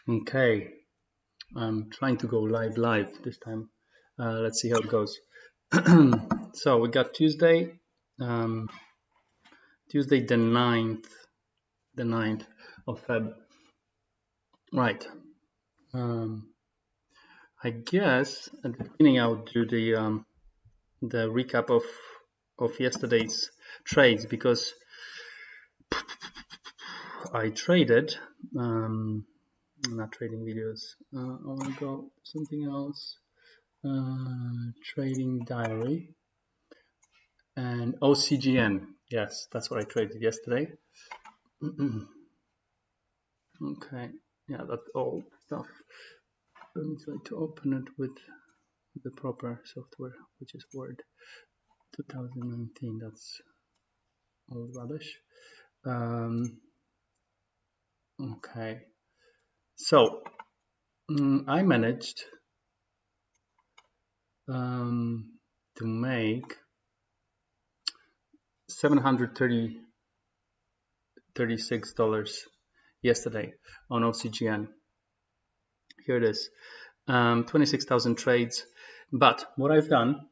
Okay, I'm trying to go live this time. Let's see how it goes. So we got Tuesday, um, Tuesday the ninth of Feb. Right. Um, I guess at the beginning I'll do the recap of yesterday's trades because I traded. Not trading videos. I want to go something else. Trading diary and OCGN. Yes, that's what I traded yesterday. Okay, yeah, that's all stuff. Let me try to open it with the proper software, which is Word. 2019, that's all rubbish. Okay, so I managed to make $736 yesterday on OCGN. Here it is, 26,000 trades. But what I've done,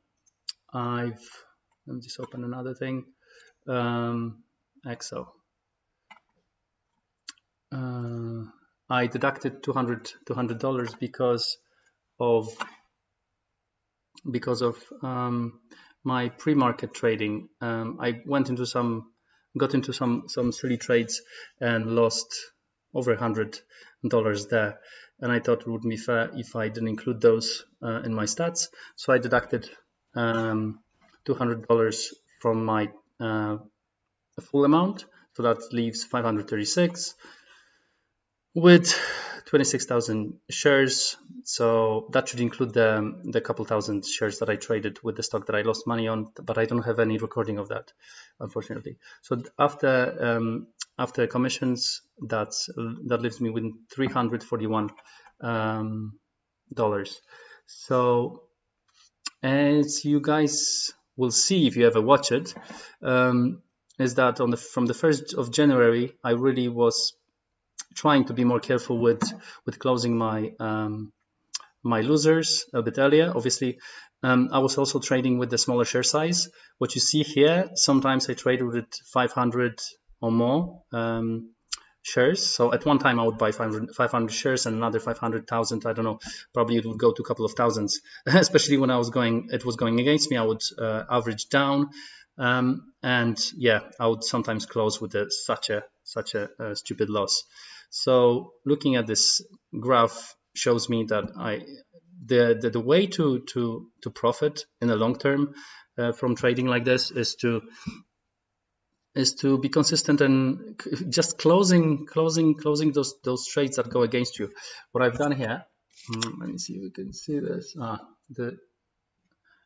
let me just open another thing, Excel. I deducted $200 because of my pre-market trading. I got into some silly trades and lost over $100 there, and I thought it wouldn't be fair if I didn't include those in my stats. So I deducted $200 from my full amount, so that leaves 536 with 26,000 shares. So that should include the couple thousand shares that I traded with the stock that I lost money on, but I don't have any recording of that, unfortunately. So after commissions, that leaves me with $341. So as you guys will see if you ever watch it, is that from the 1st of January, I really was trying to be more careful with closing my my losers a bit earlier. Obviously, I was also trading with the smaller share size. What you see here, sometimes I trade with 500 or more shares. So at one time I would buy 500 shares and another 500,000. I don't know. Probably it would go to a couple of thousands. Especially when it was going against me, I would average down. And yeah, I would sometimes close with such a stupid loss. So looking at this graph shows me that the way to profit in the long term from trading like this is to be consistent and just closing those trades that go against you. What I've done here, let me see if you can see this.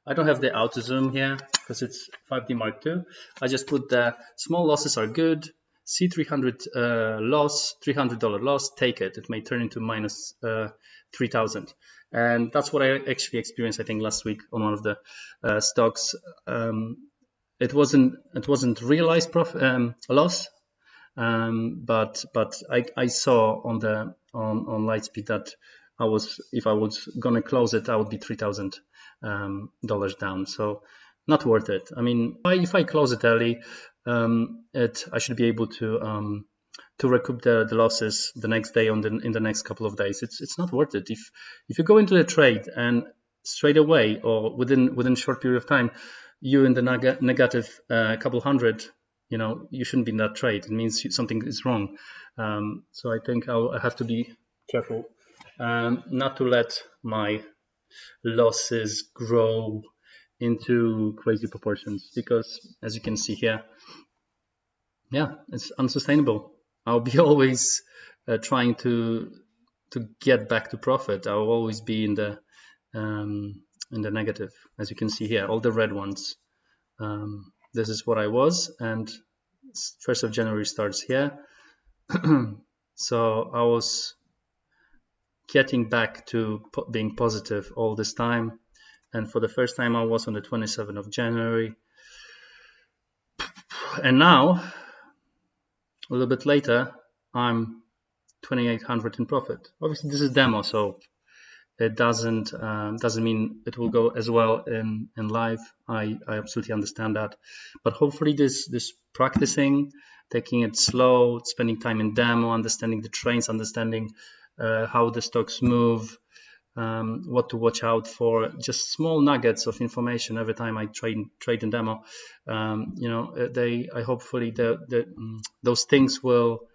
I don't have the auto zoom here because it's 5D Mark II. I just put the small losses are good. C300 loss, $300 loss, take it. It may turn into minus 3,000. And that's what I actually experienced, I think, last week on one of the stocks. It wasn't realized loss, but I saw on Lightspeed that if I was gonna close it, I would be $3,000 down. So not worth it. I mean, if I close it early, I should be able to recoup the losses the next day in the next couple of days. It's not worth it. If you go into the trade and straight away or within a short period of time, you're in the negative couple hundred, you shouldn't be in that trade. It means something is wrong. So I think I have to be careful not to let my losses grow into crazy proportions, because as you can see here, yeah, it's unsustainable. I'll be always trying to get back to profit. I'll always be in the negative. As you can see here, all the red ones. This is what I was, and 1st of January starts here. So I was getting back to being positive all this time, and for the first time I was on the 27th of January, and now a little bit later I'm 2,800 in profit. Obviously, this is demo, so it doesn't mean it will go as well in live. I absolutely understand that, but hopefully this practicing, taking it slow, spending time in demo, understanding the trends, understanding how the stocks move, what to watch out for, just small nuggets of information every time I trade in demo. You know, hopefully those things will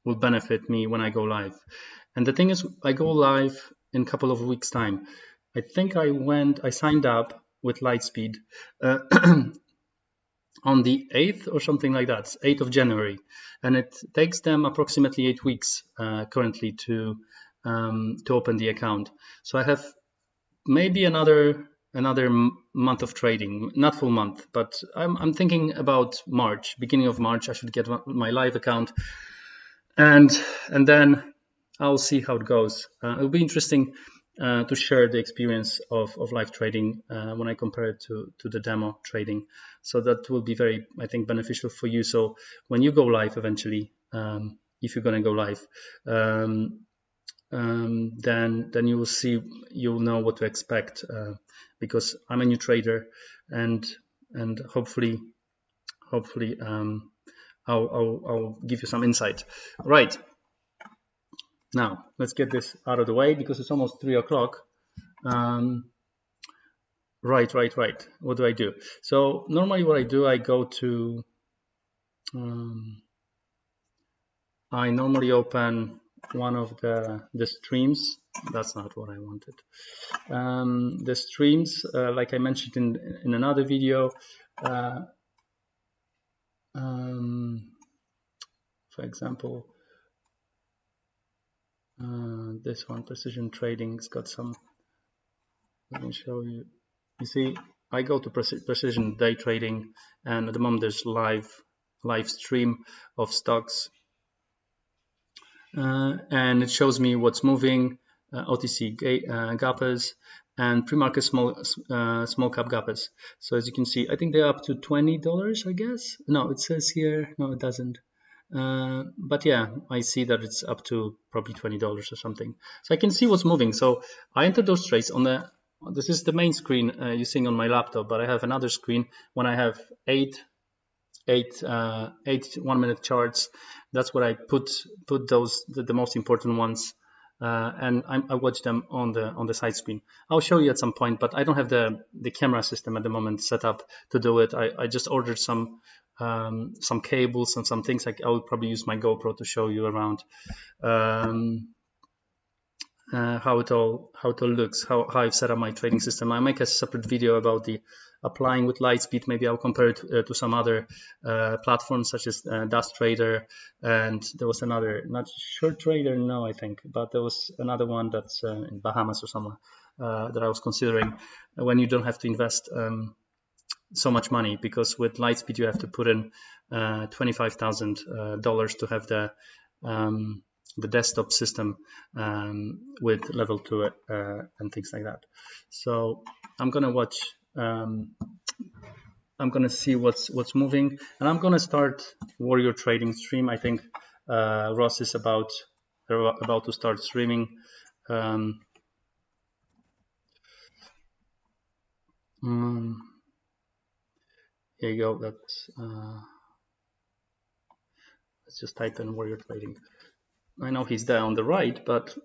benefit me when I go live. And the thing is, I go live in a couple of weeks' time. I think I signed up with Lightspeed on the 8th or something like that, 8th of January. And it takes them approximately 8 weeks currently to open the account. So I have maybe another month of trading, not full month, but I'm thinking about March, beginning of March. I should get my live account, and then I'll see how it goes. It'll be interesting to share the experience of live trading when I compare it to the demo trading. So that will be very, I think, beneficial for you. So when you go live eventually, if you're going to go live, then you will see, you'll know what to expect, because I'm a new trader, and hopefully I'll give you some insight. Right, now let's get this out of the way because it's almost 3 o'clock. Right. What do I do? So normally what I do, I go to I normally open one of the streams. That's not what I wanted. The streams, like I mentioned in another video, for example, this one, Precision Trading, has got some. Let me show you. You see, I go to Precision Day Trading, and at the moment there's live stream of stocks, and it shows me what's moving, OTC gappers and pre-market small cap gappers. So as you can see, I think they're up to $20, I guess. No, it says here, no, it doesn't. But yeah, I see that it's up to probably $20 or something. So I can see what's moving. So I entered those trades on this is the main screen you're seeing on my laptop, but I have another screen when I have eight 1 minute charts. That's what I put those the most important ones, and I watch them on the side screen. I'll show you at some point, but I don't have the camera system at the moment set up to do it. I just ordered some cables and some things. I will probably use my GoPro to show you around how it all looks, how I've set up my trading system. I make a separate video about the applying with Lightspeed. Maybe I'll compare it to some other platforms such as Dust Trader, and there was another, not Short Trader, no, I think, but there was another one that's in Bahamas or somewhere that I was considering, when you don't have to invest so much money, because with Lightspeed you have to put in $25,000 to have the desktop system with level 2 and things like that. So I'm gonna watch. I'm gonna see what's moving, and I'm gonna start Warrior Trading stream. I think Ross is about to start streaming. Here you go. That's let's just type in Warrior Trading. I know he's there on the right, but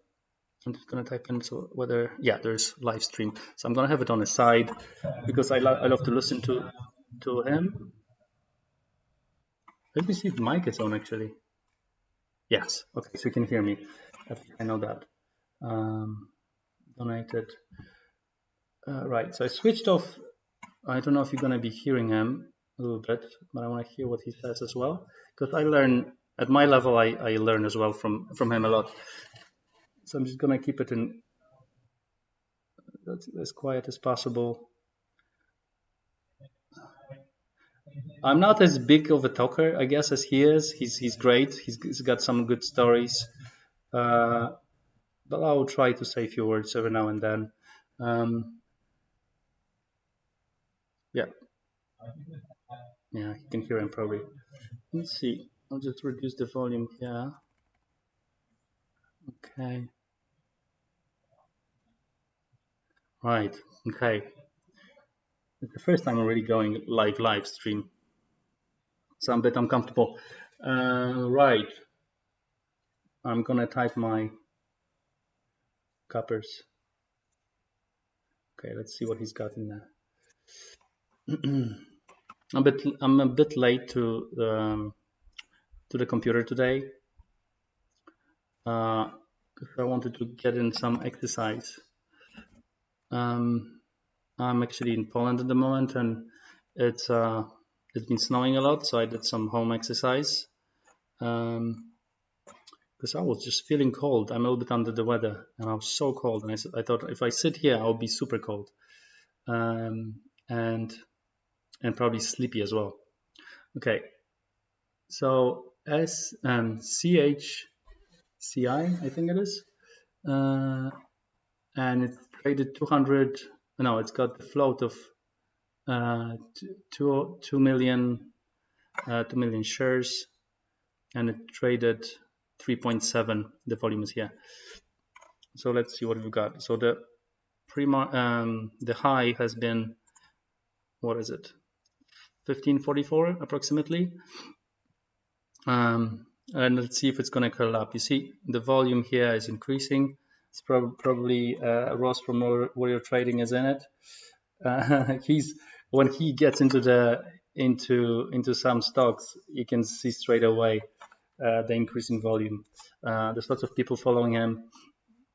I'm just gonna type in whether, yeah, there's live stream. So I'm gonna have it on the side because I love to listen to him. Let me see if the mic is on actually. Yes, okay, so you can hear me. I know that. Donated. Right, so I switched off. I don't know if you're gonna be hearing him a little bit, but I want to hear what he says as well, because I learn at my level. I learn as well from him a lot. So I'm just gonna keep it in as quiet as possible. I'm not as big of a talker, I guess, as he is. He's great. He's got some good stories, but I'll try to say a few words every now and then. Yeah, you can hear him probably. Let's see. I'll just reduce the volume here. Okay. Right. Okay. It's the first time I'm really going live stream, so I'm a bit uncomfortable. Right. I'm gonna type my Cuppers. Okay, let's see what he's got in there. I'm a bit late to the computer today. Because I wanted to get in some exercise. I'm actually in Poland at the moment, and it's been snowing a lot, so I did some home exercise. Because I was just feeling cold. I'm a little bit under the weather, and I was so cold, and I thought if I sit here, I'll be super cold, and probably sleepy as well. Okay, so CHCI, I think it is, and it traded 200. No, it's got the float of 2 million shares, and it traded 3.7. The volume is here. So let's see what we've got. So the high has been, what is it, 1544 approximately, and let's see if it's going to curl up. You see the volume here is increasing. It's probably Ross from Warrior Trading is in it. When he gets into some stocks, you can see straight away the increase in volume. There's lots of people following him,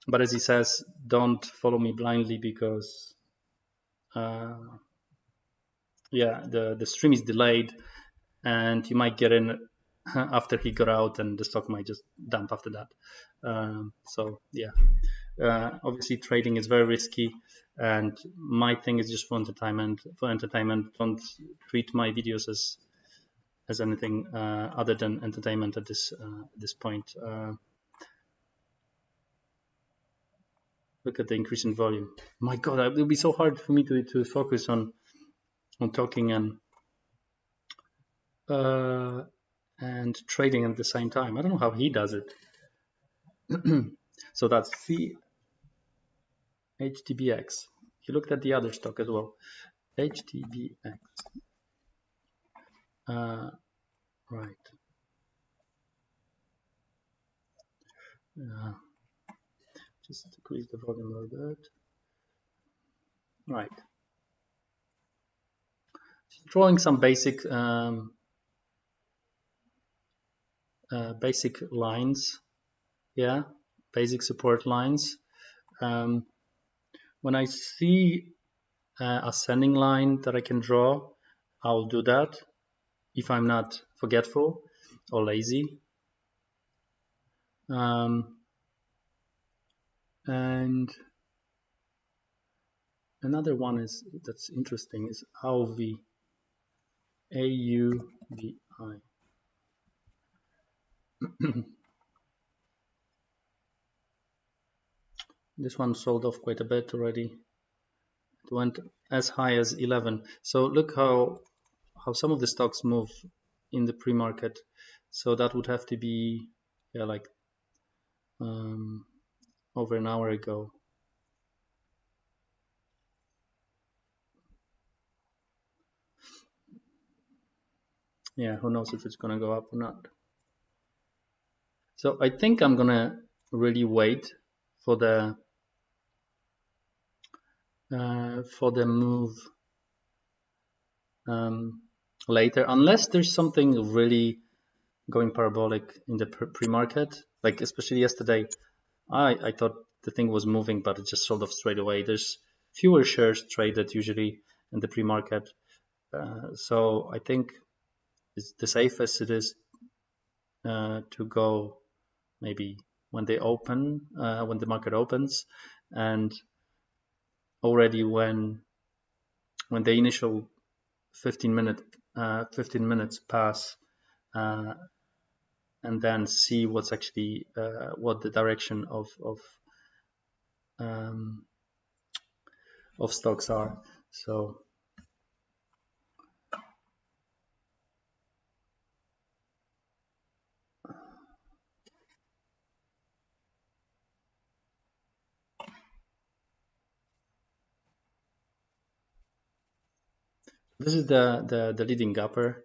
but as he says, don't follow me blindly, because the stream is delayed, and you might get in after he got out, and the stock might just dump after that. So yeah, obviously trading is very risky, and my thing is just for entertainment. Don't treat my videos as anything other than entertainment at this point. Look at the increase in volume. My God, it will be so hard for me to focus on talking and trading at the same time. I don't know how he does it. So that's HTBX. He looked at the other stock as well. HTBX. Right. Just decrease the volume a little bit. Right. Just drawing some basic basic lines. Yeah, basic support lines. When I see a ascending line that I can draw, I'll do that if I'm not forgetful or lazy. And another one that's interesting is AUVI. AUVI. This one sold off quite a bit already. It went as high as 11. So look how some of the stocks move in the pre-market. So that would have to be like over an hour ago. Yeah, who knows if it's gonna go up or not. So I think I'm gonna really wait for the move later, unless there's something really going parabolic in the pre-market, like especially yesterday. I thought the thing was moving, but it just sold off straight away. There's fewer shares traded usually in the pre-market, so I think it's the safest it is to go maybe when they open, when the market opens, and already when the initial 15 minutes pass, and then see what's actually what the direction of stocks are. So This is the leading gapper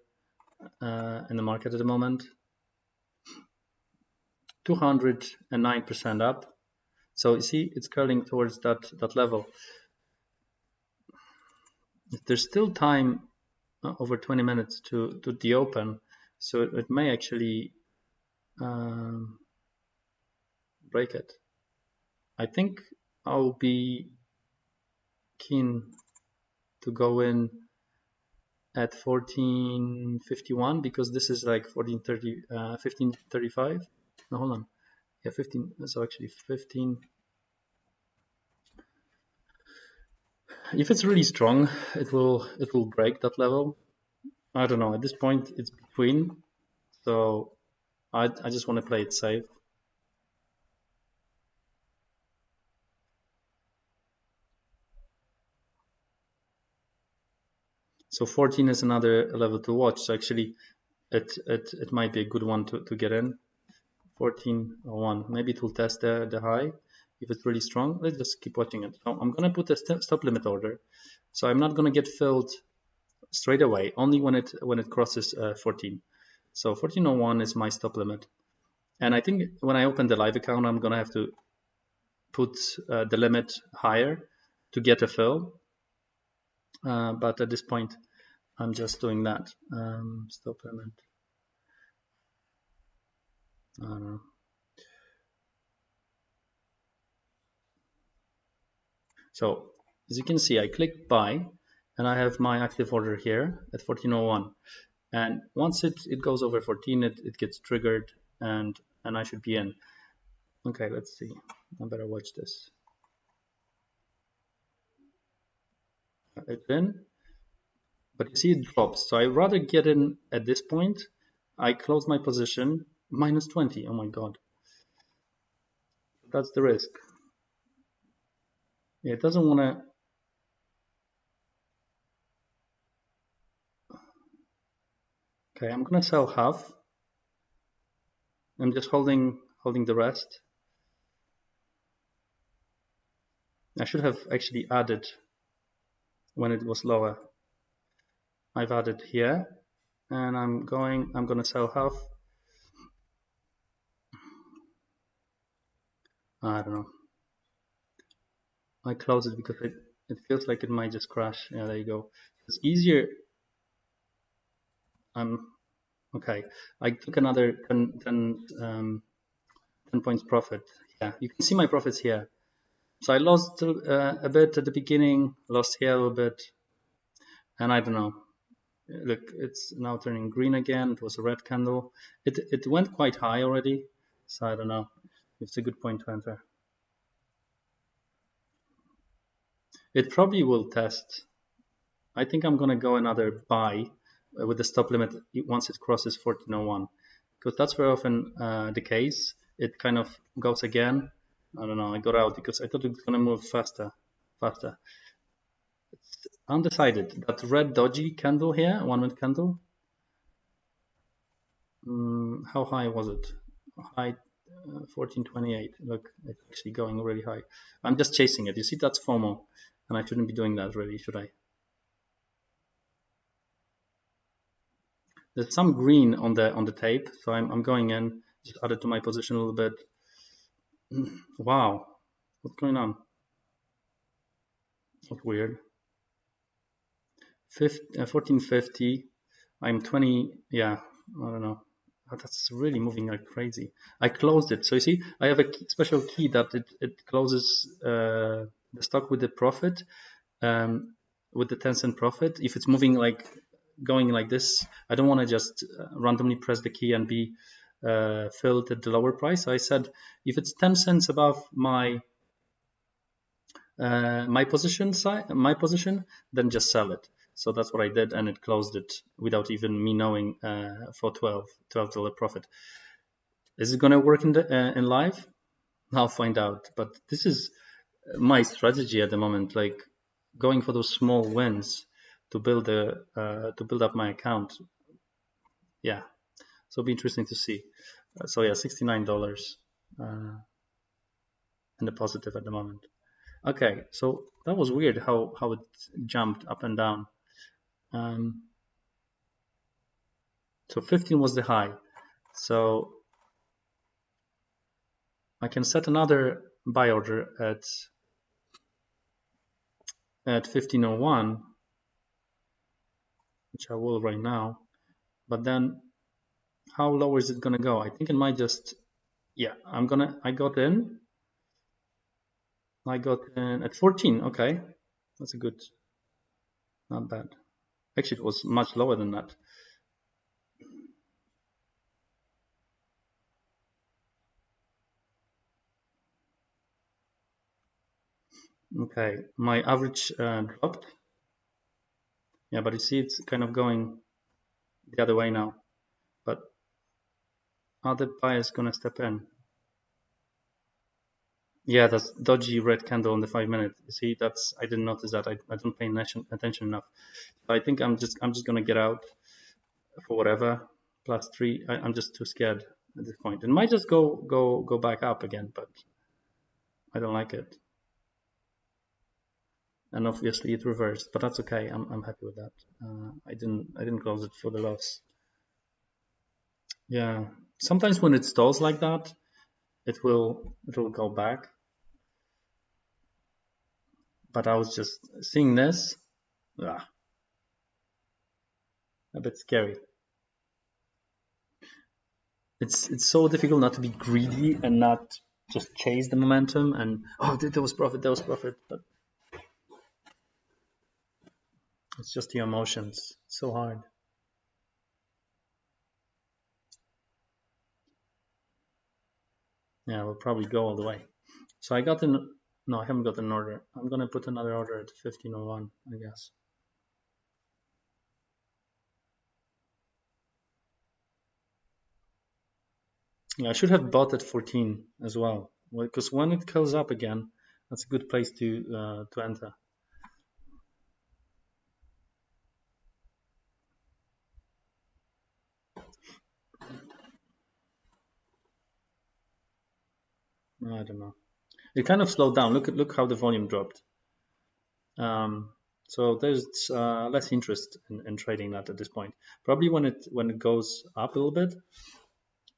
in the market at the moment. 209% up. So you see, it's curling towards that level. There's still time over 20 minutes to the open, so it may actually break it. I think I'll be keen to go in at 1451 because this is like 1430, 1535. No, hold on. Yeah, 15. So actually 15. If it's really strong, it will break that level. I don't know. At this point, it's between. So I just want to play it safe. So 14 is another level to watch. So actually, it might be a good one to get in. 1401. Maybe it will test the high if it's really strong. Let's just keep watching it. So I'm gonna put a stop limit order. So I'm not gonna get filled straight away. Only when it crosses 14. So 1401 is my stop limit. And I think when I open the live account, I'm gonna have to put the limit higher to get a fill. But at this point, I'm just doing that. Stop limit. I don't know. So as you can see, I click buy and I have my active order here at 1401. And once it goes over 14, it gets triggered and I should be in. Okay, let's see. I better watch this. It's in, but you see it drops. So I'd rather get in at this point. I close my position, minus 20. Oh my God. That's the risk. It doesn't want to. Okay, I'm gonna sell half. I'm just holding the rest. I should have actually added when it was lower. I've added here, and I'm gonna sell half. I don't know. I close it because it feels like it might just crash. Yeah, there you go. It's easier. Okay. I took another 10 points profit. Yeah, you can see my profits here. So I lost a bit at the beginning, lost here a little bit, and I don't know. Look, it's now turning green again. It was a red candle. It went quite high already, so I don't know. It's a good point to enter. It probably will test. I think I'm gonna go another buy with the stop limit once it crosses 1401, because that's very often the case. It kind of goes again. I don't know. I got out because I thought it was gonna move faster. It's undecided. That red doji candle here, 1 minute candle. How high was it? High 1428. Look, it's actually going really high. I'm just chasing it. You see, that's FOMO, and I shouldn't be doing that, really, should I? There's some green on the tape, so I'm going in. Just add it to my position a little bit. Wow, what's going on? That's weird. 1450. I'm 20. Yeah, I don't know. Oh, that's really moving like crazy. I closed it. So you see, I have a special key that it closes the stock with the profit, with the 10-cent profit. If it's moving like going like this, I don't want to just randomly press the key and be filled at the lower price. So I said if it's 10 cents above my my position, then just sell it. So that's what I did, and it closed it without even me knowing for $12 profit. Is it going to work in live? I'll find out. But this is my strategy at the moment, like going for those small wins to build up my account. Yeah, so it'll be interesting to see. So yeah, $69 in the positive at the moment. Okay, so that was weird how it jumped up and down. So 15 was the high. So I can set another buy order at 1501, which I will right now. But then how low is it gonna go? I think it might just, yeah, I got in at 14. Okay, that's a good, not bad. Actually, it was much lower than that. Okay, my average dropped. Yeah, but you see it's kind of going the other way now. But other buyer is gonna step in. Yeah, that's dodgy red candle on the 5 minute. You see, I didn't notice that. I don't pay attention enough. I think I'm just gonna get out for whatever. +3. I'm just too scared at this point. It might just go back up again, but I don't like it. And obviously it reversed, but that's okay. I'm happy with that. I didn't close it for the loss. Yeah, sometimes when it stalls like that, it will go back. But I was just seeing this, a bit scary. It's so difficult not to be greedy and not just chase the momentum and there was profit, but it's just the emotions. It's so hard. Yeah, we'll probably go all the way. So I got in. No, I haven't got an order. I'm gonna put another order at 1501, I guess. Yeah, I should have bought at 14 as well, because when it goes up again, that's a good place to enter. I don't know. It kind of slowed down. Look how the volume dropped. So there's less interest in trading that at this point. Probably when it goes up a little bit,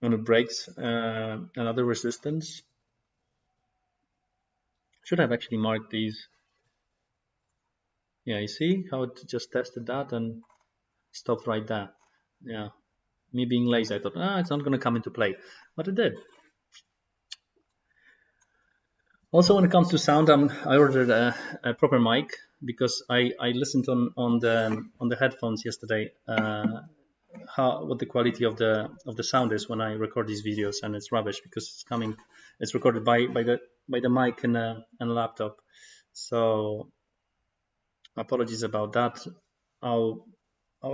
when it breaks another resistance. Should have actually marked these. Yeah, you see how it just tested that and stopped right there. Yeah, me being lazy, I thought, it's not going to come into play, but it did. Also, when it comes to sound, I ordered a proper mic because I listened on the headphones yesterday what the quality of the sound is when I record these videos, and it's rubbish because it's recorded by the mic and a laptop. So apologies about that. I'll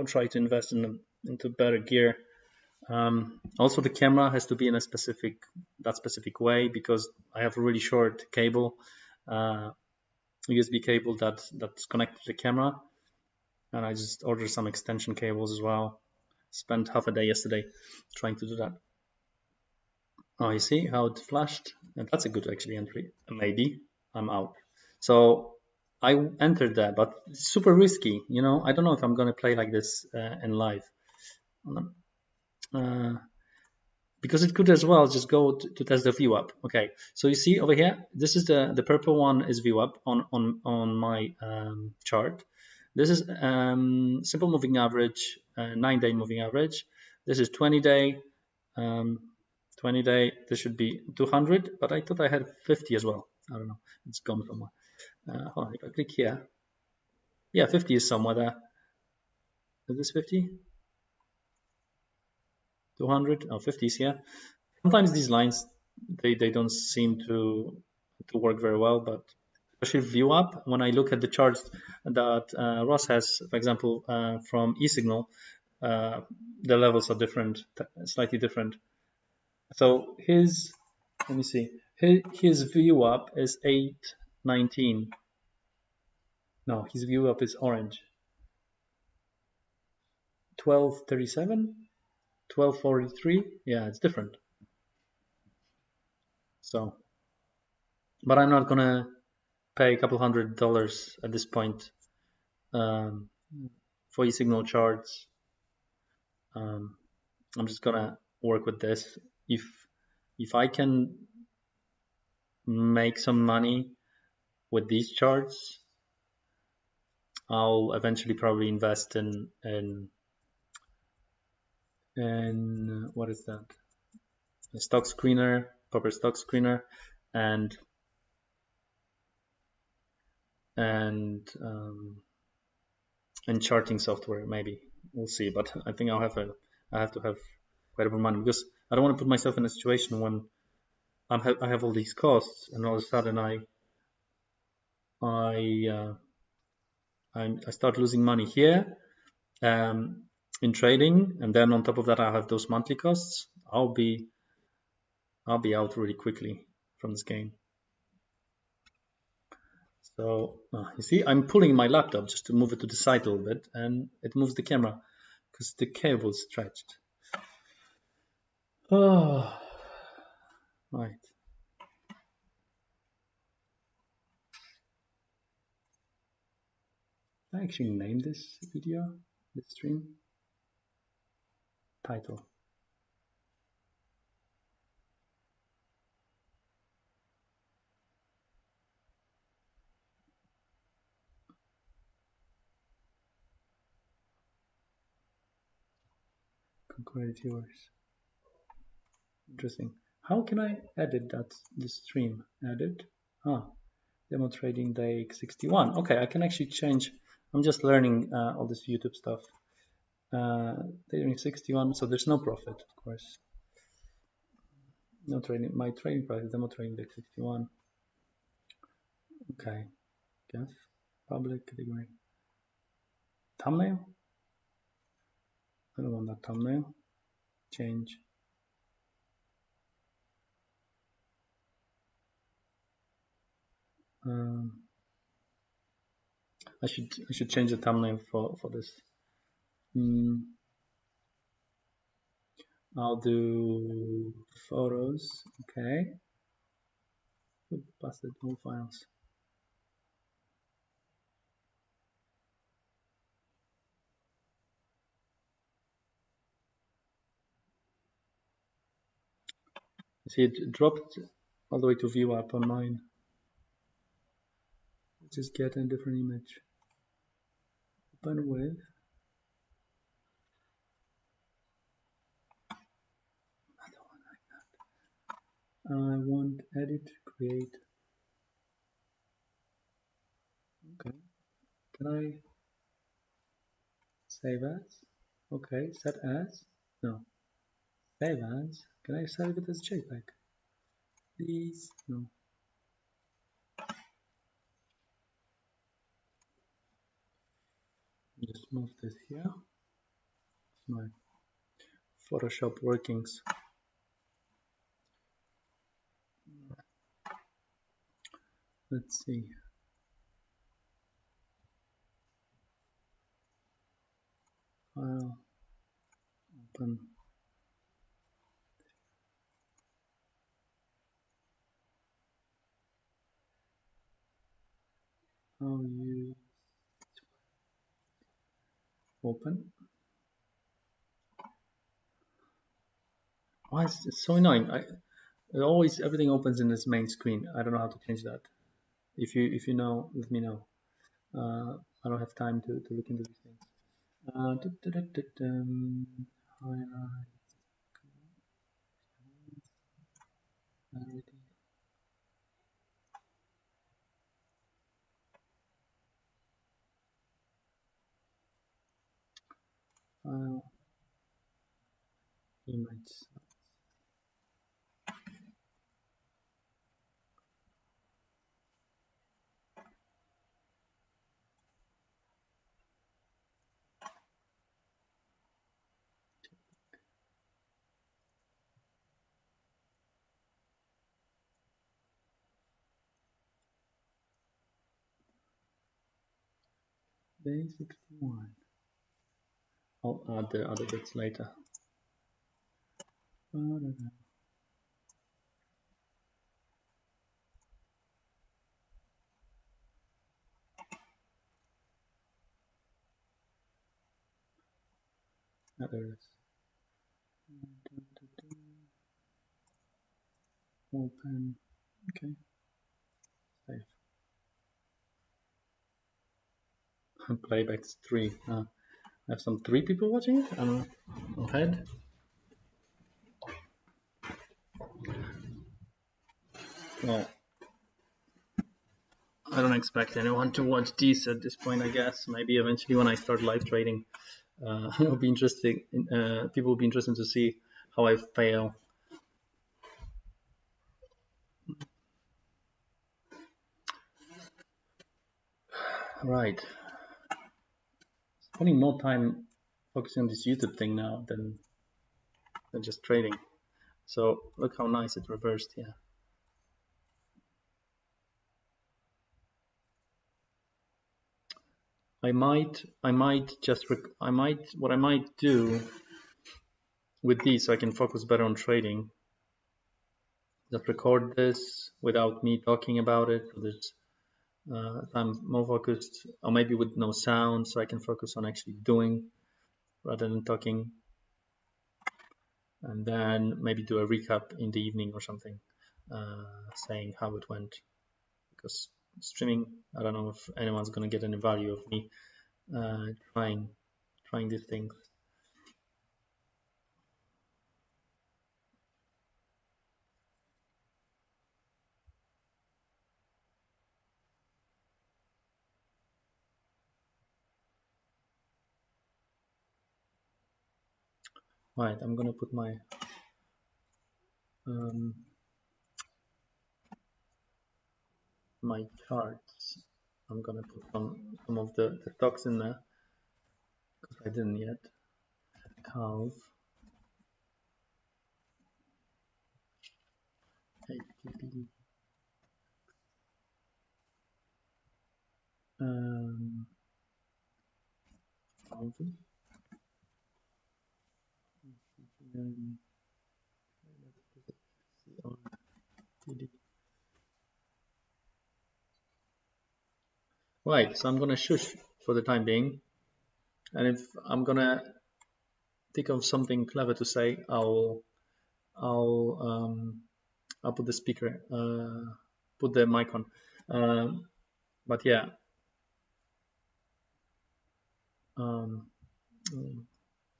try to invest into better gear. Also, the camera has to be in a specific way because I have a really short cable, USB cable that's connected to the camera, and I just ordered some extension cables as well. Spent half a day yesterday trying to do that. Oh, you see how it flashed? And that's a good actually entry. Maybe I'm out. So I entered that, but it's super risky. I don't know if I'm gonna play like this in live. Because it could as well just go to test the VWAP. Okay, so you see over here, this is the purple one is VWAP on my chart. This is simple moving average, 9-day moving average. This is 20-day. 20-day. This should be 200, but I thought I had 50 as well. I don't know. It's gone somewhere. Hold on, if I click here, yeah, 50 is somewhere there. Is this 50? 200? Oh, 50 is here. Sometimes these lines they don't seem to work very well, but especially VWAP, when I look at the charts that Ross has, for example, from eSignal, the levels are different, slightly different. So let me see, his VWAP is 819. No, his VWAP is orange. 1237, 1243. Yeah, it's different. So, but I'm not gonna pay a couple $100 at this point for e-signal charts. I'm just gonna work with this. If I can make some money with these charts, I'll eventually probably invest in what is that? A stock screener, proper stock screener, and charting software. Maybe we'll see. But I think I have to have quite a bit of money, because I don't want to put myself in a situation when I have all these costs and all of a sudden I start losing money here in trading, and then on top of that I have those monthly costs. I'll be out really quickly from this game. So you see, I'm pulling my laptop just to move it to the side a little bit, and it moves the camera because the cable is stretched. Oh, right. I actually named this video, this stream. Title. Concurrent viewers. Interesting. How can I edit the stream? Edit. Demo trading day 61. Okay, I can actually change. I'm just learning all this YouTube stuff. Trading 61, so there's no profit, of course. No trading. My trading price is demo trading day 61. Okay. Yes. Public category. Thumbnail. I don't want that thumbnail. Change. I should change the thumbnail for this. I'll do photos. Okay. Busted all files. See, it dropped all the way to view up on mine. Just get a different image. Open with. Another one like that. I want edit, create. Okay. Can I save as? Okay. Set as? No. Save as. Can I save it as JPEG? Please. No. Just move this here. It's my Photoshop workings. Let's see. File. Open. How you open. Why is it so annoying? Always everything opens in this main screen. I don't know how to change that. If you know, let me know. I don't have time to look into these things. File, image. Day 61. I'll add the other bits later. Oh, there it is. Open. Okay. Save. Playback's 3. I have some 3 people watching it. I'm ahead. Well, I don't expect anyone to watch these at this point. I guess maybe eventually when I start live trading, it'll be interesting. People will be interested to see how I fail. Right. Spending more time focusing on this YouTube thing now than just trading. So look how nice it reversed here. What I might do with these so I can focus better on trading. Just record this without me talking about it. So this I'm more focused, or maybe with no sound, so I can focus on actually doing rather than talking. And then maybe do a recap in the evening or something, saying how it went. Because streaming, I don't know if anyone's gonna get any value of me trying these things. Right, I'm gonna put my my charts. I'm gonna put some of the stocks in there because I didn't yet. Calv, HTTP, Calvin, right, so I'm gonna shush for the time being, and if I'm gonna think of something clever to say, I'll put the speaker, put the mic on. But yeah,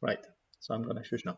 right. So I'm gonna shush now.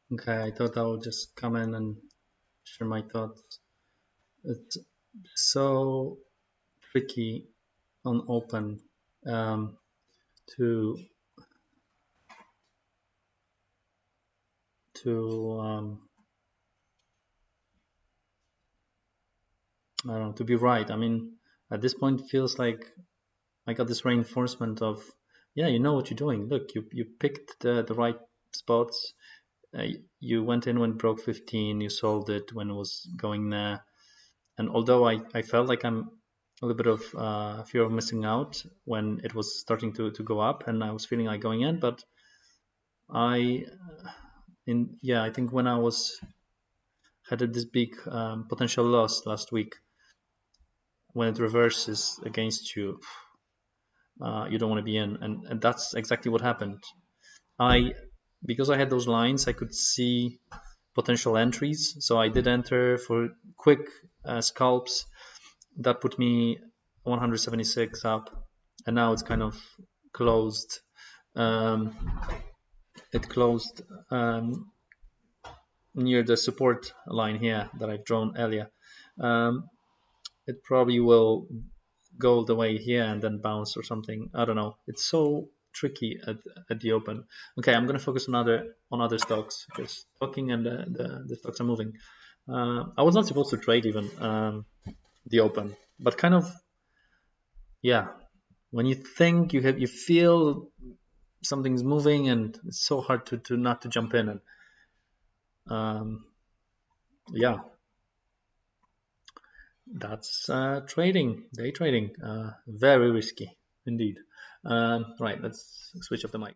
Okay, I thought I would just come in and share my thoughts. It's so tricky on open um, to to I don't know, to be right. I mean, at this point, it feels like I got this reinforcement of, yeah, you know what you're doing. Look, you picked the right spots. Uh, you went in when it broke 15. You sold it when it was going there. And although I felt like I'm a little bit of fear of missing out when it was starting to go up, and I was feeling like going in, but I I think when I was had this big potential loss last week, when it reverses against you, you don't want to be in, and that's exactly what happened. I Because I had those lines, I could see potential entries, so I did enter for quick scalps. That put me 176 up, and now it's kind of closed. Um, it closed near the support line here that I've drawn earlier. Um, it probably will go the way here and then bounce or something. I don't know. It's so tricky at the open. Okay, I'm gonna focus on other stocks because talking and the stocks are moving. I was not supposed to trade even the open, but kind of, yeah. When you think you feel something's moving, and it's so hard to not to jump in, and um, yeah, that's trading, day trading, very risky indeed. Right, let's switch off the mic.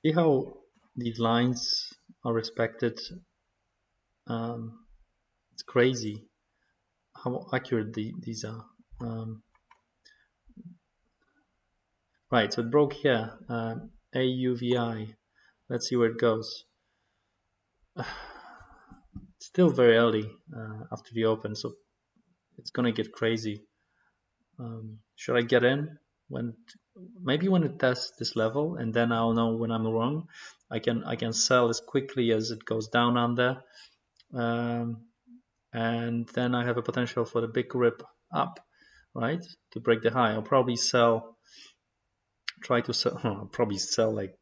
See how these lines are respected. Um, it's crazy how accurate these are. Um, right, so it broke here. AUVI. Let's see where it goes. Still very early after the open, so it's gonna get crazy. Should I get in when maybe when it tests this level, and then I'll know when I'm wrong. I can sell as quickly as it goes down under, um, and then I have a potential for the big rip up, right, to break the high. I'll probably sell, try to sell, I'll probably sell like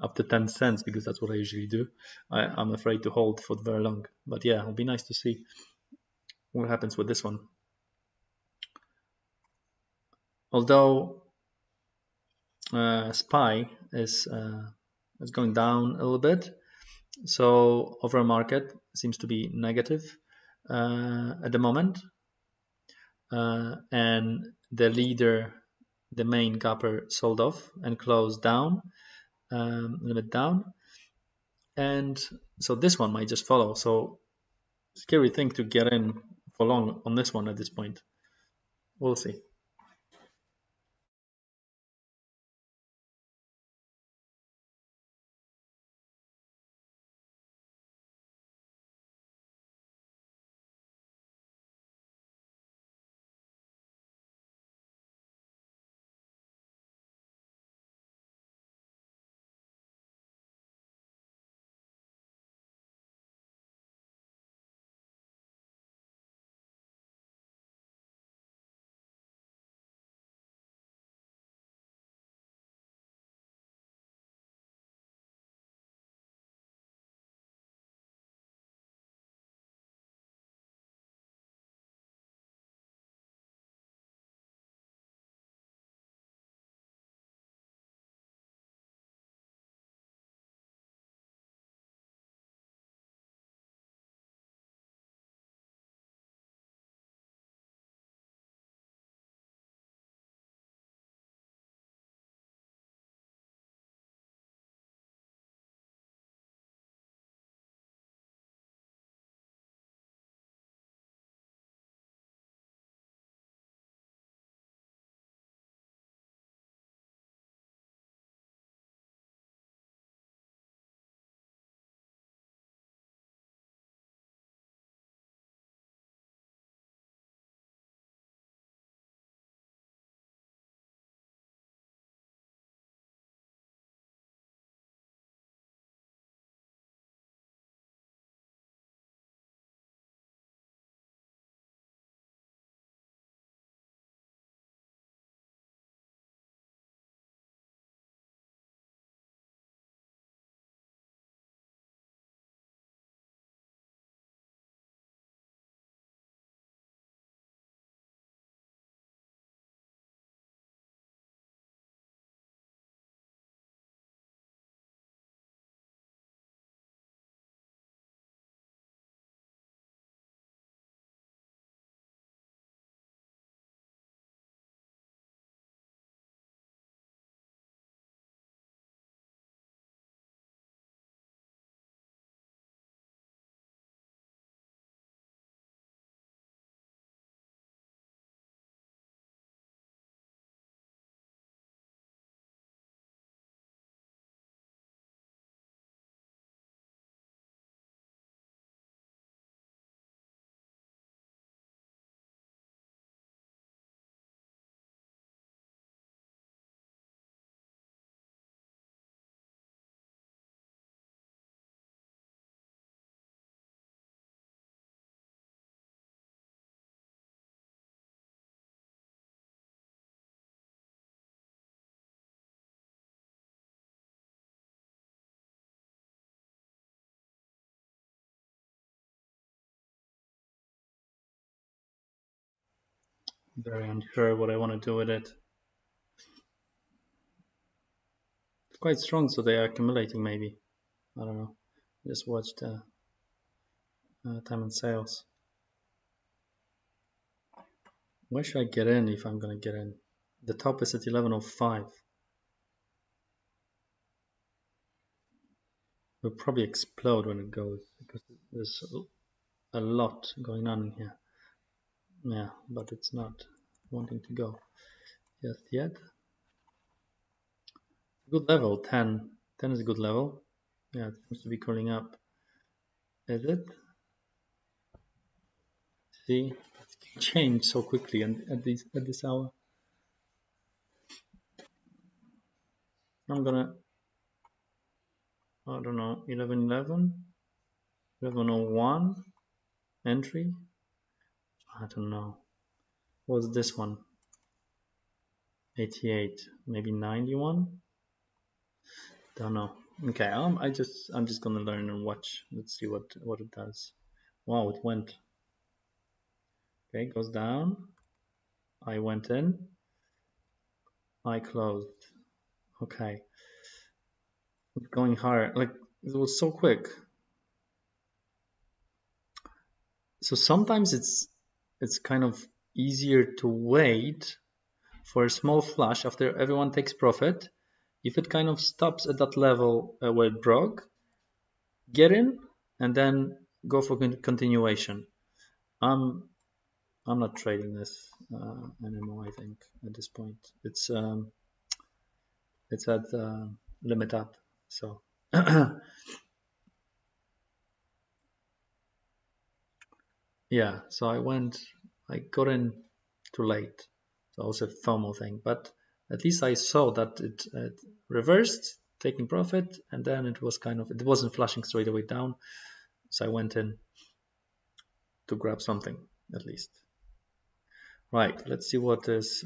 up to 10 cents because that's what I usually do. I'm afraid to hold for very long, but yeah, it'll be nice to see what happens with this one. Although SPY is going down a little bit, so overall market seems to be negative at the moment, and the leader, the main gapper, sold off and closed down, a little bit down, and so this one might just follow. So scary thing to get in for long on this one at this point. We'll see. Very unsure what I want to do with it. It's quite strong, so they are accumulating maybe. I don't know. Just watched time and sales. Where should I get in if I'm gonna get in? The top is at 11:05. Will probably explode when it goes because there's a lot going on in here. Yeah, but it's not wanting to go just yet. Good level, 10. 10 is a good level. Yeah, it seems to be curling up. Is it? See, it can change so quickly and at this hour. I'm gonna, I don't know, 11:11, 11:01 entry. I don't know. What's this one? 88, maybe 91. Don't know. Okay, I'm just gonna learn and watch. Let's see what it does. Wow, it went. Okay, goes down. I went in. I closed. Okay, it's going higher. Like it was so quick. So sometimes it's kind of easier to wait for a small flash after everyone takes profit. If it kind of stops at that level where it broke, get in and then go for continuation. I'm not trading this anymore. I think at this point it's at limit up. So yeah, so I got in too late. So also a FOMO thing, but at least I saw that it reversed, taking profit, and then it was it wasn't flashing straight away down. So I went in to grab something at least. Right, let's see what is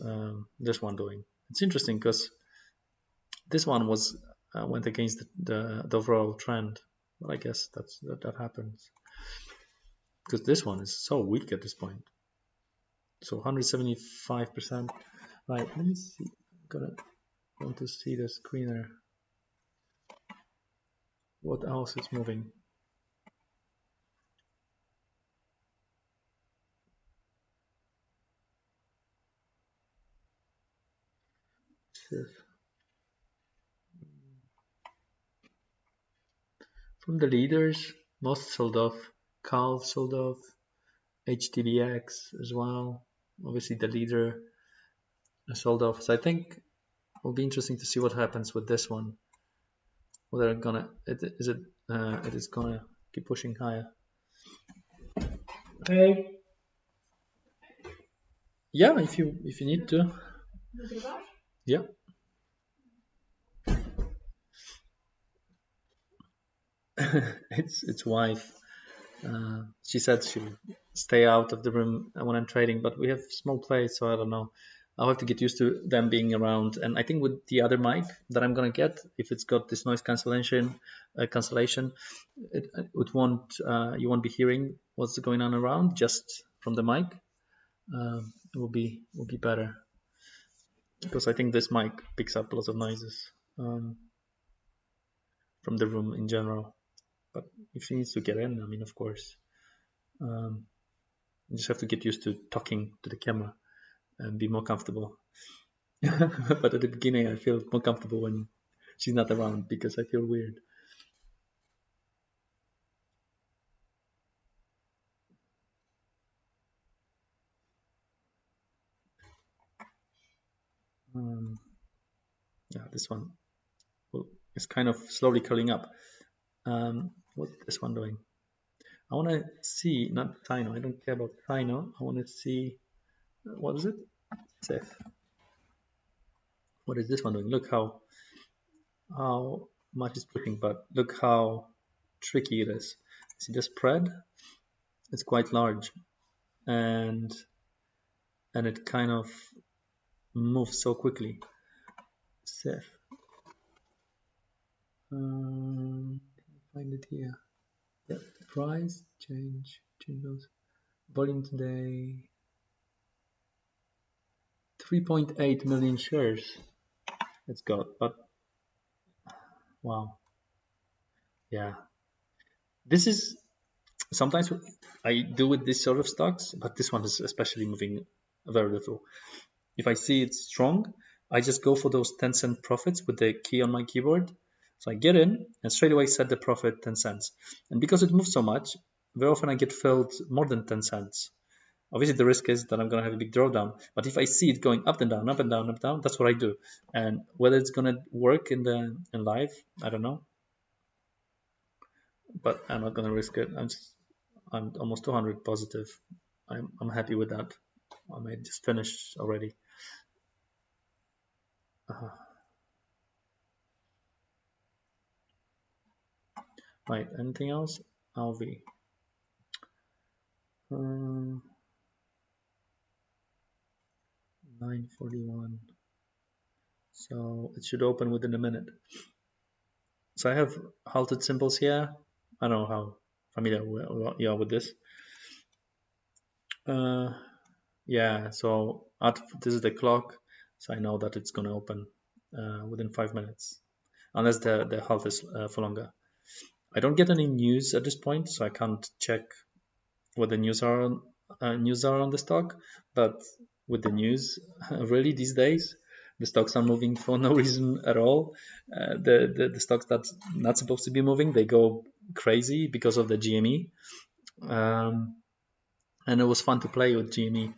this one doing. It's interesting because this one was went against the overall trend, but I guess that happens because this one is so weak at this point. So 175%. Right, let me see. Want to see the screener. What else is moving? From the leaders, most sold off. Calv sold off. HTBX as well. Obviously, the leader sold off. So I think it will be interesting to see what happens with this one. Whether it is gonna keep pushing higher. Okay. Yeah, if you need to. Yeah. It's wife. She said she'll stay out of the room when I'm trading, but we have small plays, so I don't know. I'll have to get used to them being around. And I think with the other mic that I'm gonna get, if it's got this noise cancellation, it won't you won't be hearing what's going on around just from the mic. It will be better because I think this mic picks up lots of noises from the room in general. But if she needs to get in, I mean, of course. You just have to get used to talking to the camera and be more comfortable. But at the beginning, I feel more comfortable when she's not around because I feel weird. Yeah, this one is kind of slowly curling up. What's this one doing? I want to see, not Sino, I don't care about Sino. I want to see, what is it? Seth. What is this one doing? Look how much it's pushing, but look how tricky it is. See the spread? It's quite large, and it kind of moves so quickly. Seth. Find it here. Yeah, price change those. Volume today. 3.8 million shares it's got, but wow, yeah. This is sometimes I do with this sort of stocks, but this one is especially moving very little. If I see it's strong, I just go for those 10-cent profits with the key on my keyboard. So I get in and straight away set the profit 10 cents. And because it moves so much, very often I get filled more than 10 cents. Obviously, the risk is that I'm going to have a big drawdown. But if I see it going up and down, up and down, up and down, that's what I do. And whether it's going to work in live, I don't know. But I'm not going to risk it. I'm almost 200 positive. I'm happy with that. I may just finish already. Right, anything else? LV. 9:41. So it should open within a minute. So I have halted symbols here. I don't know how familiar you are with this. Yeah, so this is the clock, so I know that it's going to open within 5 minutes, unless the halt is for longer. I don't get any news at this point, so I can't check what the news are on the stock. But with the news, really these days, the stocks are moving for no reason at all. The stocks that's not supposed to be moving, they go crazy because of the GME. And it was fun to play with GME,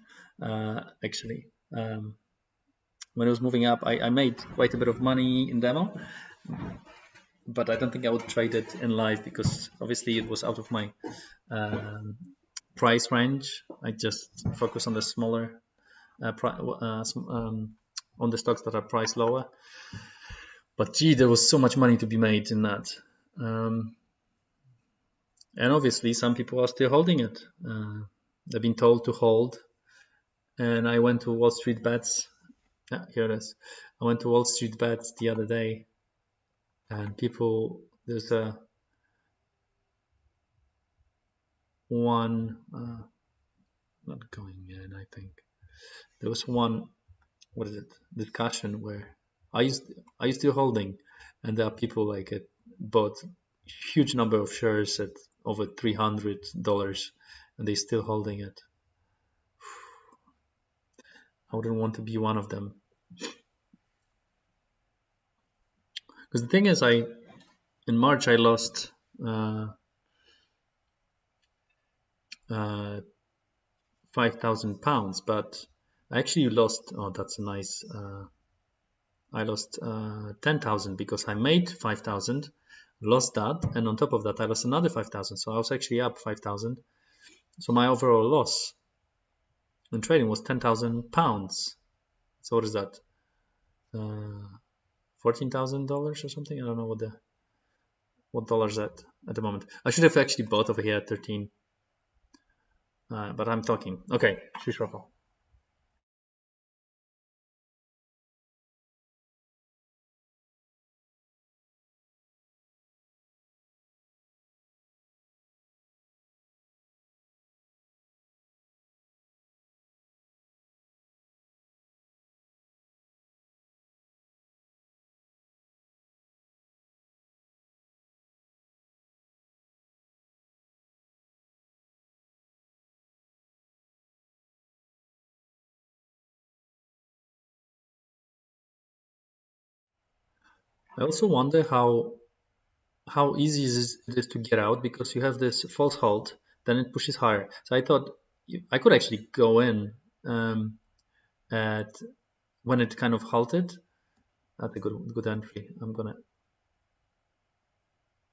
actually. When it was moving up, I made quite a bit of money in demo, but I don't think I would trade it in live because obviously it was out of my price range. I just focus on the smaller, on the stocks that are priced lower. But gee, there was so much money to be made in that. And obviously some people are still holding it. They've been told to hold. And I went to Wall Street Bets. Yeah, here it is. I went to Wall Street Bets the other day, and there's a one, not going in, I think. There was one, what is it, discussion where I used to holding, and there are people like it bought huge number of shares at over $300, and they still holding it. I wouldn't want to be one of them. Because the thing is, in March I lost £5,000, but I actually lost. Oh, that's a nice. I lost 10,000 because I made 5,000, lost that, and on top of that I lost another 5,000. So I was actually up 5,000. So my overall loss in trading was £10,000. So what is that? $14,000 or something? I don't know what dollars at the moment. I should have actually bought over here at 13. But I'm talking. Okay, Shish Raffle. I also wonder how easy it is to get out because you have this false halt, then it pushes higher. So I thought I could actually go in at when it kind of halted. That's a good entry.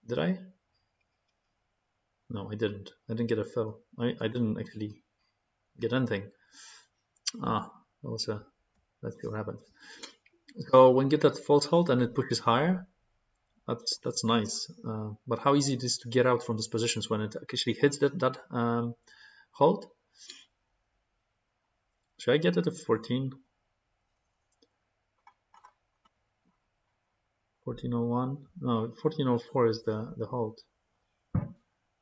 Did I? No, I didn't. I didn't get a fill. I didn't actually get anything. Let's see what happens. So when you get that false halt and it pushes higher, that's nice. But how easy it is to get out from these positions when it actually hits that halt? Should I get it at 14? 1401? No, 1404 is the halt. I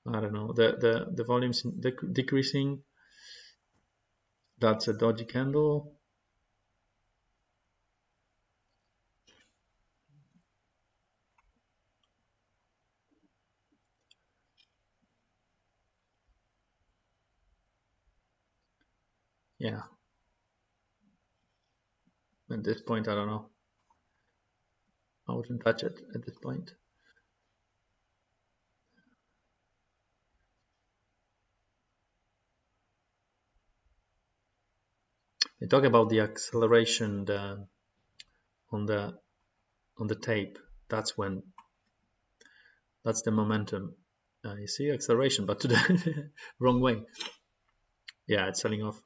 don't know. The volume's decreasing. That's a dodgy candle. yeah, at this point, I don't know. I wouldn't touch it at this point. They talk about the acceleration on the tape. That's the momentum. You see acceleration, but to the wrong way. Yeah, it's selling off.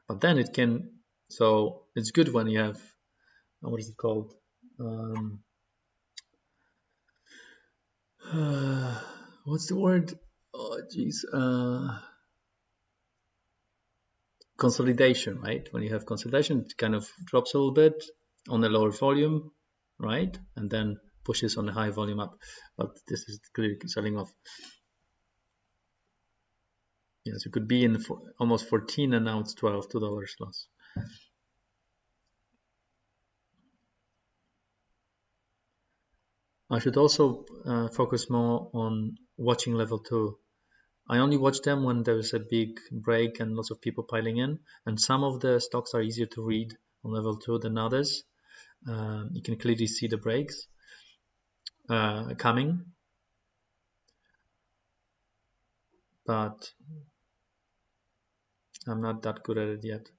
But then it can. So it's good when you have what is it called? What's the word? Oh, geez. Consolidation, right? When you have consolidation, it kind of drops a little bit on a lower volume, right? And then pushes on a high volume up. But this is clearly selling off. Yes, you could be in almost 14 and now it's 12, $2 loss. I should also focus more on watching level 2. I only watch them when there's a big break and lots of people piling in, and some of the stocks are easier to read on level 2 than others. You can clearly see the breaks coming, but I'm not that good at it yet.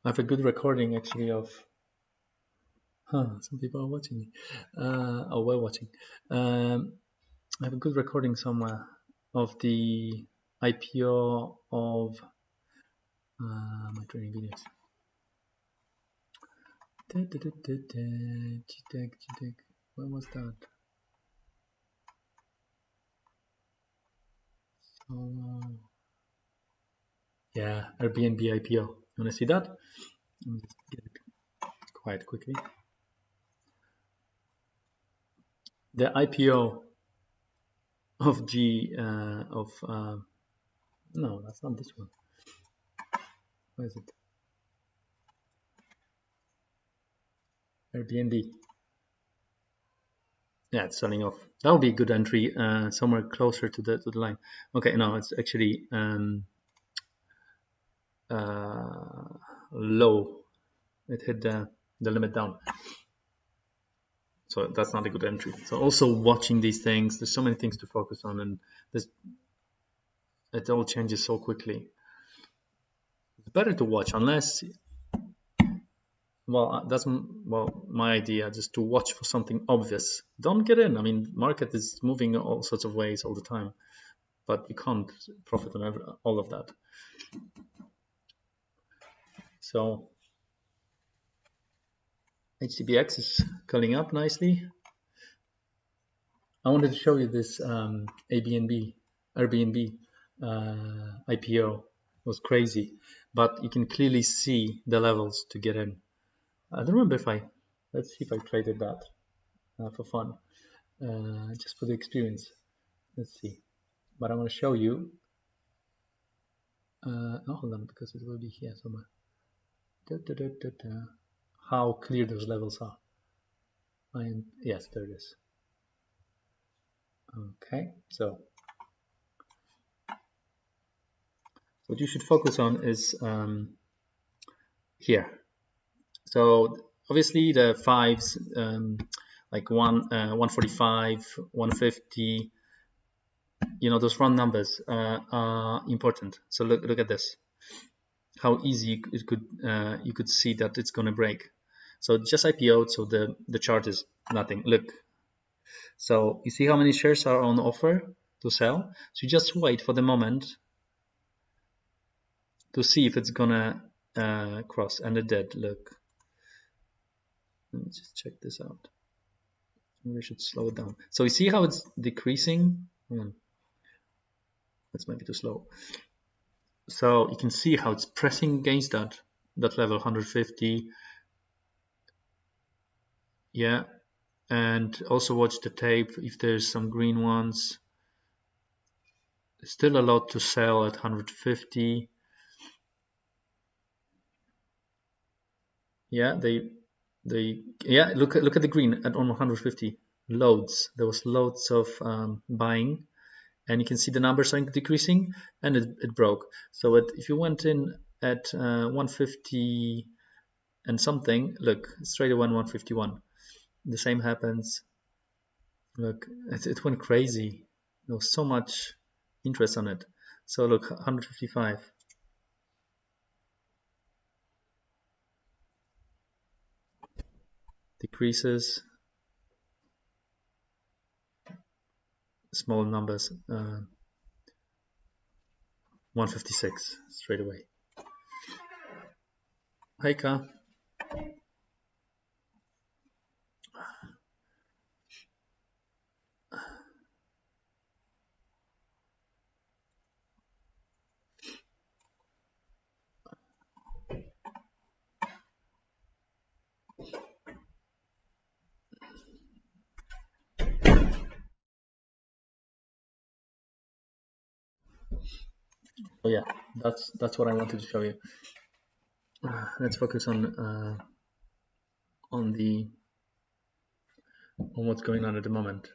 I have a good recording actually of some people are watching me or were watching. I have a good recording somewhere of the IPO of my training videos. GTEC. When was that? So, yeah, Airbnb IPO. You want to see that? Let me just get it quite quickly. The IPO of no, that's not this one. Where is it? Airbnb. Yeah, it's selling off. That would be a good entry somewhere closer to the line. Okay, no, it's actually low. It hit the limit down. So that's not a good entry. So also watching these things, there's so many things to focus on, and it all changes so quickly. It's better to watch unless, well, that's my idea, just to watch for something obvious. Don't get in. I mean, market is moving all sorts of ways all the time, but you can't profit on all of that. So HTBX is curling up nicely. I wanted to show you this Airbnb IPO. It was crazy, but you can clearly see the levels to get in. I don't remember let's see if I traded that for fun, just for the experience. Let's see. But I want to show you. Hold on, because it will be here somewhere. How clear those levels are. Yes, there it is. Okay, so what you should focus on is here. So obviously the fives, like 145, 150, those round numbers are important. So look at this. How easy it could you could see that it's going to break. So just IPO'd, so the chart is nothing. Look. So you see how many shares are on offer to sell. So you just wait for the moment to see if it's gonna cross, and it did. Look. Let me just check this out. We should slow it down. So you see how it's decreasing? That's maybe too slow. So you can see how it's pressing against that level 150. Yeah, and also watch the tape if there's some green ones. Still a lot to sell at 150. Yeah, yeah, look at the green at on 150. Loads. There was loads of buying, and you can see the numbers are decreasing, and it broke. So if you went in at 150 and something, look, straight away 151. The same happens. Look, it went crazy. There was so much interest on it. So look, 155. Decreases. Small numbers. 156 straight away. Hi, Ka. Oh yeah, that's what I wanted to show you. Let's focus on what's going on at the moment.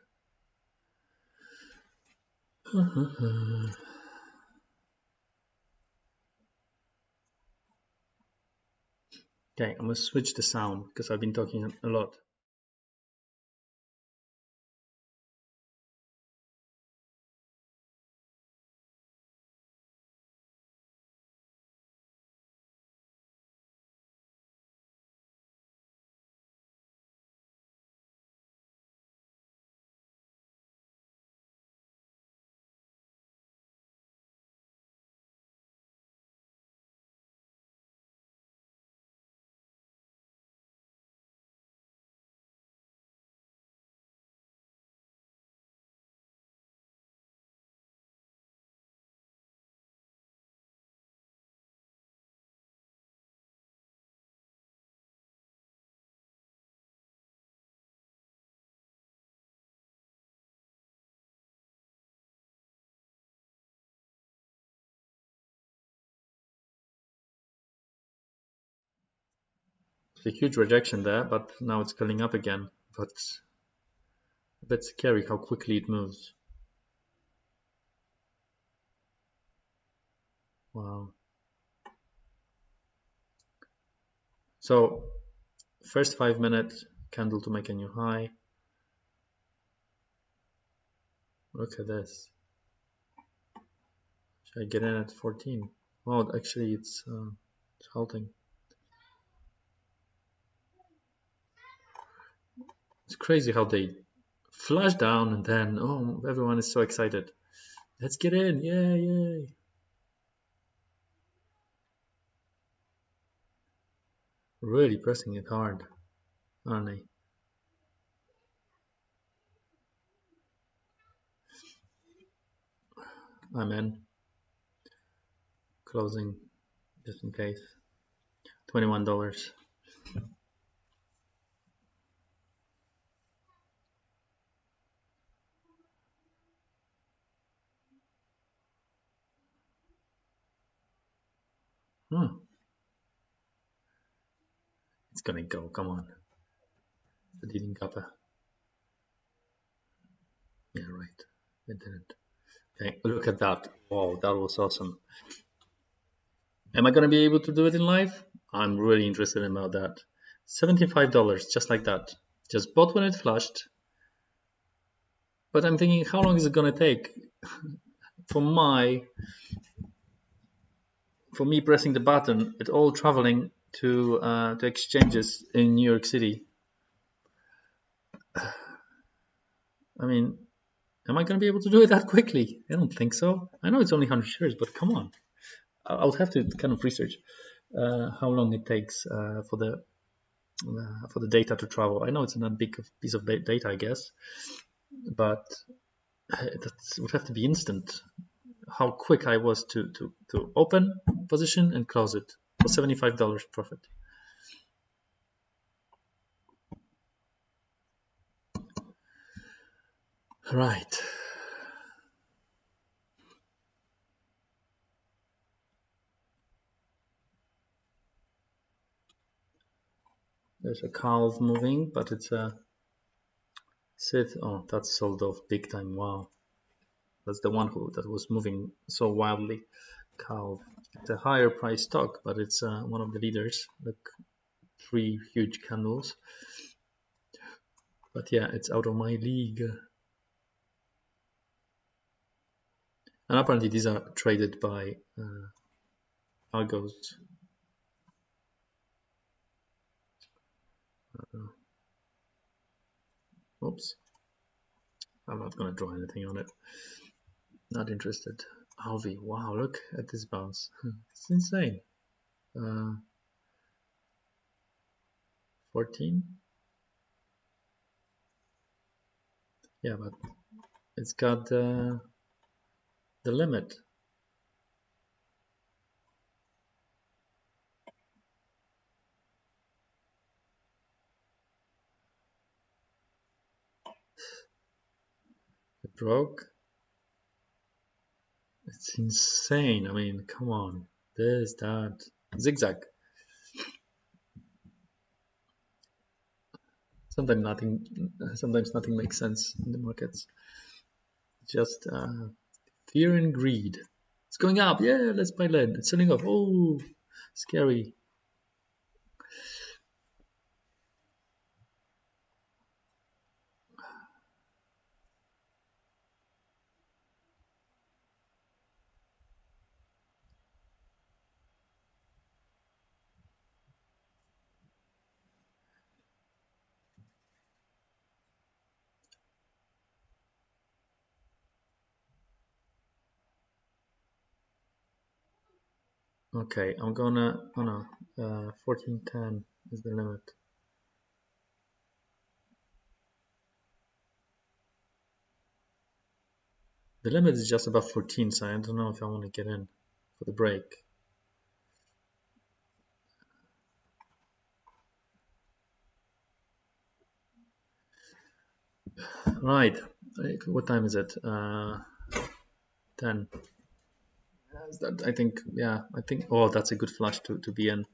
Okay, I'm gonna switch the sound because I've been talking a lot. It's a huge rejection there, but now it's curling up again. But a bit scary how quickly it moves. Wow. So first 5 minutes candle to make a new high. Look at this. Should I get in at 14? Oh, actually it's halting. It's crazy how they flash down and then, oh, everyone is so excited. Let's get in, yay, yay. Really pressing it hard, aren't they? I'm in. Closing, just in case. $21. It's gonna go, come on. The leading kappa. Yeah, right. It didn't. Okay, look at that. Wow, that was awesome. Am I gonna be able to do it in live? I'm really interested about that. $75, just like that. Just bought when it flashed. But I'm thinking, how long is it gonna take for me pressing the button, it all traveling to exchanges in New York City? I mean, am I going to be able to do it that quickly? I don't think so. I know it's only 100 shares, but come on. I'll have to kind of research how long it takes for the data to travel. I know it's not a big piece of data, I guess, but that would have to be instant. How quick I was to open position and close it for $75 profit. Right. There's a calf moving, but it's a sit. Oh, that's sold off big time. Wow, that's the one that was moving so wildly. Calf. It's a higher price stock, but it's one of the leaders. Look, 3 huge candles. But yeah, it's out of my league. And apparently these are traded by Argos. Oops. I'm not going to draw anything on it. Not interested. Alvi. Wow, look at this bounce. It's insane. 14? Yeah, but it's got the limit. It broke. It's insane. I mean, come on. This, that. Zigzag. Sometimes nothing makes sense in the markets. Just fear and greed. It's going up. Yeah, let's buy lead. It's selling off. Oh, scary. Okay, I'm gonna. Oh no, 1410 is the limit. The limit is just above 14, so I don't know if I want to get in for the break. Right, what time is it? 10. I think, yeah, oh, that's a good flush to be in.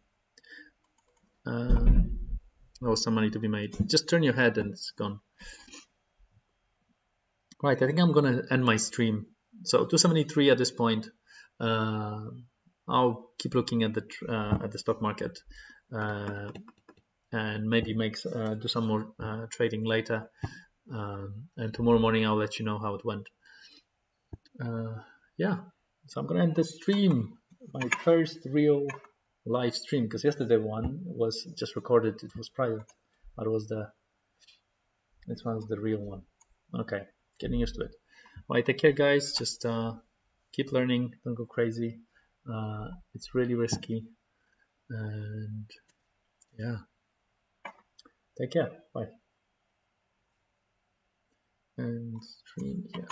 There was some money to be made. Just turn your head and it's gone. Right, I think I'm gonna end my stream. So 273 at this point. I'll keep looking at the stock market and maybe do some more trading later. And tomorrow morning I'll let you know how it went. Yeah, so I'm gonna end the stream, my first real live stream, because yesterday one was just recorded. It was private, but this one was the real one. Okay, getting used to it. Right, take care, guys. Just keep learning. Don't go crazy. It's really risky, and yeah, take care. Bye. And stream. Yeah.